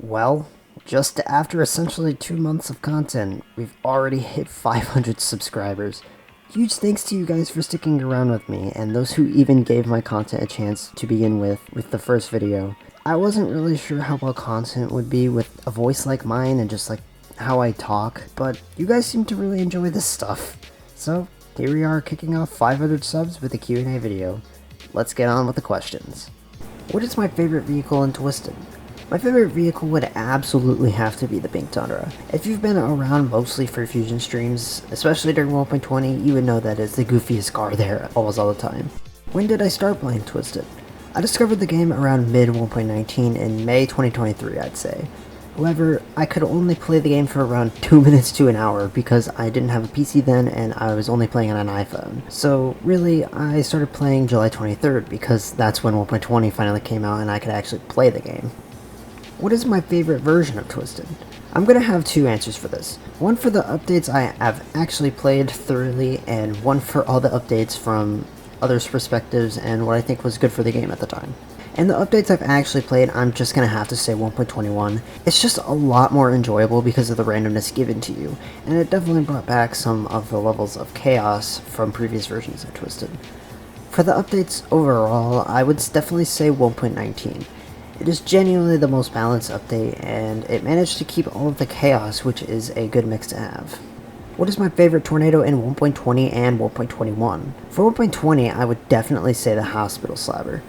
Well, just after essentially 2 months of content, we've already hit 500 subscribers. Huge thanks to you guys for sticking around with me, and those who even gave my content a chance to begin with the first video. I wasn't really sure how well content would be with a voice like mine and just like how I talk, but you guys seem to really enjoy this stuff. So, here we are kicking off 500 subs with a Q&A video. Let's get on with the questions. What is my favorite vehicle in Twisted? My favorite vehicle would absolutely have to be the Pink Tundra. If you've been around mostly for Fusion streams, especially during 1.20, you would know that is the goofiest car there almost all the time. When did I start playing Twisted? I discovered the game around mid 1.19 in May 2023, I'd say. However, I could only play the game for around 2 minutes to an hour because I didn't have a PC then and I was only playing on an iPhone. So really, I started playing July 23rd because that's when 1.20 finally came out and I could actually play the game. What is my favorite version of Twisted? I'm gonna have two answers for this. One for the updates I have actually played thoroughly, and one for all the updates from others' perspectives and what I think was good for the game at the time. And the updates I've actually played, I'm just gonna have to say 1.21. It's just a lot more enjoyable because of the randomness given to you, and it definitely brought back some of the levels of chaos from previous versions of Twisted. For the updates overall, I would definitely say 1.19. It is genuinely the most balanced update, and it managed to keep all of the chaos, which is a good mix to have. What is my favorite tornado in 1.20 and 1.21? For 1.20, I would definitely say the Hospital Slabber.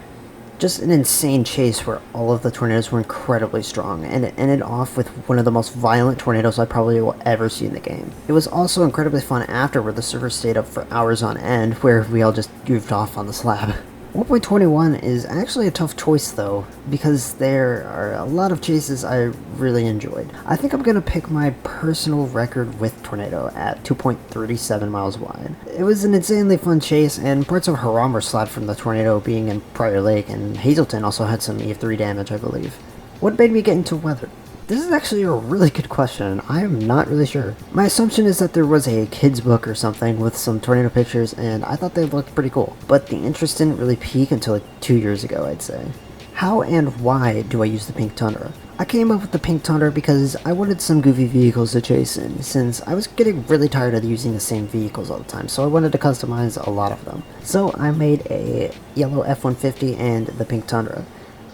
Just an insane chase where all of the tornadoes were incredibly strong, and it ended off with one of the most violent tornadoes I probably will ever see in the game. It was also incredibly fun after where the server stayed up for hours on end, where we all just goofed off on the slab. 1.21 is actually a tough choice though, because there are a lot of chases I really enjoyed. I think I'm gonna pick my personal record with Tornado at 2.37 miles wide. It was an insanely fun chase, and parts of Haram were slapped from the tornado being in Prior Lake, and Hazelton also had some E3 damage, I believe. What made me get into weather? This is actually a really good question, and I am not really sure. My assumption is that there was a kid's book or something with some tornado pictures, and I thought they looked pretty cool. But the interest didn't really peak until like 2 years ago, I'd say. How and why do I use the Pink Tundra? I came up with the Pink Tundra because I wanted some goofy vehicles to chase in, since I was getting really tired of using the same vehicles all the time, so I wanted to customize a lot of them. So I made a yellow F-150 and the Pink Tundra.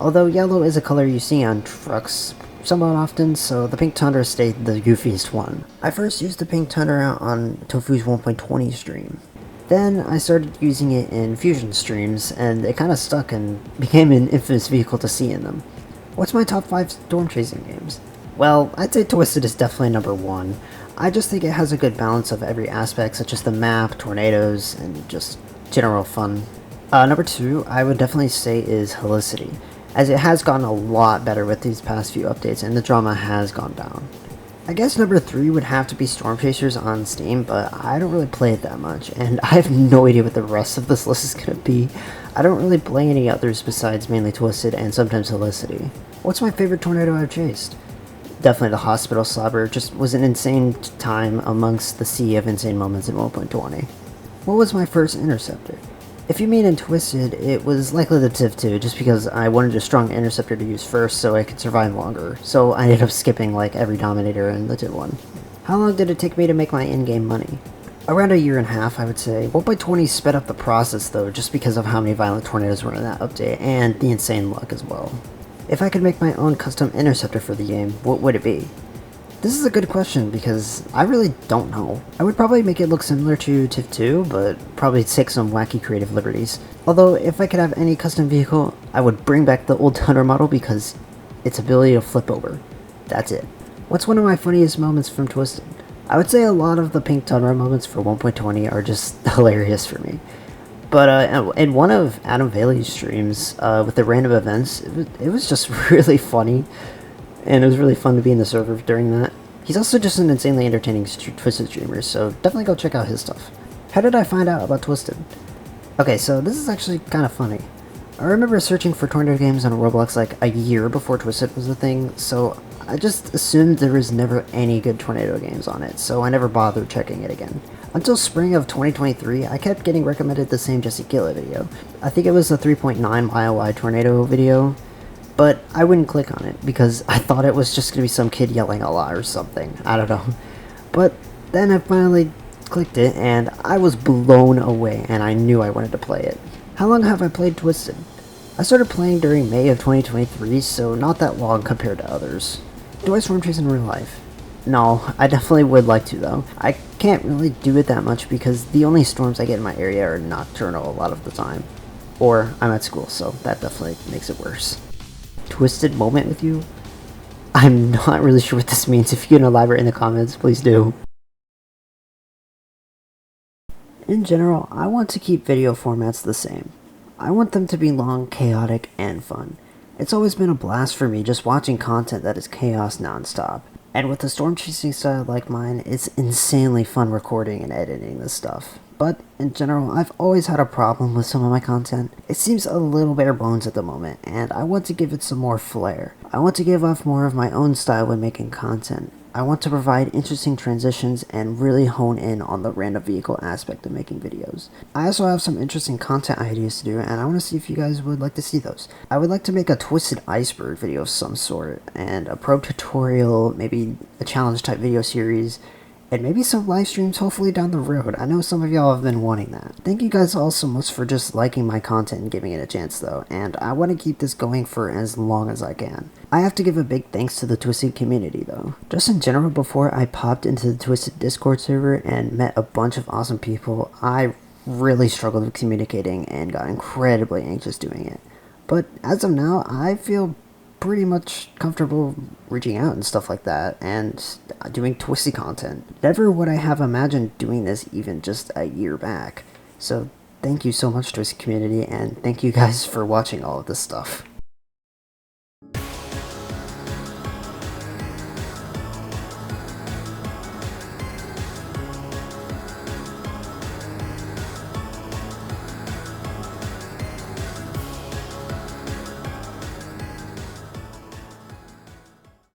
Although yellow is a color you see on trucks somewhat often, so the Pink Tundra stayed the goofiest one. I first used the Pink Tundra on Tofu's 1.20 stream. Then I started using it in Fusion streams, and it kinda stuck and became an infamous vehicle to see in them. What's my top 5 storm chasing games? Well, I'd say Twisted is definitely number 1. I just think it has a good balance of every aspect, such as the map, tornadoes, and just general fun. Number 2, I would definitely say is Helicity, as it has gotten a lot better with these past few updates and the drama has gone down. I guess number 3 would have to be Storm Chasers on Steam, but I don't really play it that much, and I have no idea what the rest of this list is going to be. I don't really play any others besides mainly Twisted and sometimes Helicity. What's my favorite tornado I've chased? Definitely the Hospital Slabber. Just was an insane time amongst the sea of insane moments in 1.20. What was my first interceptor? If you mean in Twisted, it was likely the Tiv 2, just because I wanted a strong interceptor to use first so I could survive longer, so I ended up skipping like every Dominator in the Tiv 1. How long did it take me to make my in-game money? Around a year and a half, I would say. 1.20 sped up the process though, just because of how many violent tornadoes were in that update, and the insane luck as well. If I could make my own custom interceptor for the game, what would it be? This is a good question because I really don't know. I would probably make it look similar to Tiv 2, but probably take some wacky creative liberties. Although, if I could have any custom vehicle, I would bring back the old Tundra model because its ability to flip over. That's it. What's one of my funniest moments from Twisted? I would say a lot of the Pink Tundra moments for 1.20 are just hilarious for me. But in one of Adam Bailey's streams with the random events, it was just really funny. And it was really fun to be in the server during that. He's also just an insanely entertaining Twisted streamer, so definitely go check out his stuff. How did I find out about Twisted? Okay, so this is actually kind of funny. I remember searching for tornado games on Roblox like a year before Twisted was a thing, so I just assumed there was never any good tornado games on it, so I never bothered checking it again. Until spring of 2023, I kept getting recommended the same Jesse Gillett video. I think it was a 3.9 mile wide tornado video. but I wouldn't click on it because I thought it was just gonna be some kid yelling a lot or something. I don't know. But then I finally clicked it and I was blown away and I knew I wanted to play it. How long have I played Twisted? I started playing during May of 2023, so not that long compared to others. Do I storm chase in real life? No, I definitely would like to though. I can't really do it that much because the only storms I get in my area are nocturnal a lot of the time. Or I'm at school, so that definitely makes it worse. Twisted moment with you? I'm not really sure what this means. If you can elaborate in the comments, please do. In general, I want to keep video formats the same. I want them to be long, chaotic, and fun. It's always been a blast for me just watching content that is chaos non-stop. And with a storm chasing style like mine, it's insanely fun recording and editing this stuff. But in general, I've always had a problem with some of my content. It seems a little bare bones at the moment, and I want to give it some more flair. I want to give off more of my own style when making content. I want to provide interesting transitions and really hone in on the random vehicle aspect of making videos. I also have some interesting content ideas to do, and I want to see if you guys would like to see those. I would like to make a Twisted Iceberg video of some sort, and a pro tutorial, maybe a challenge type video series, and maybe some live streams hopefully down the road. I know some of y'all have been wanting that. Thank you guys all so much for just liking my content and giving it a chance though, and I want to keep this going for as long as I can. I have to give a big thanks to the Twisted community though. Just in general, before I popped into the Twisted Discord server and met a bunch of awesome people, I really struggled with communicating and got incredibly anxious doing it. But as of now, I feel pretty much comfortable reaching out and stuff like that and doing Twisted content. Never would I have imagined doing this even just a year back. So thank you so much, Twisted community, and thank you guys for watching all of this stuff.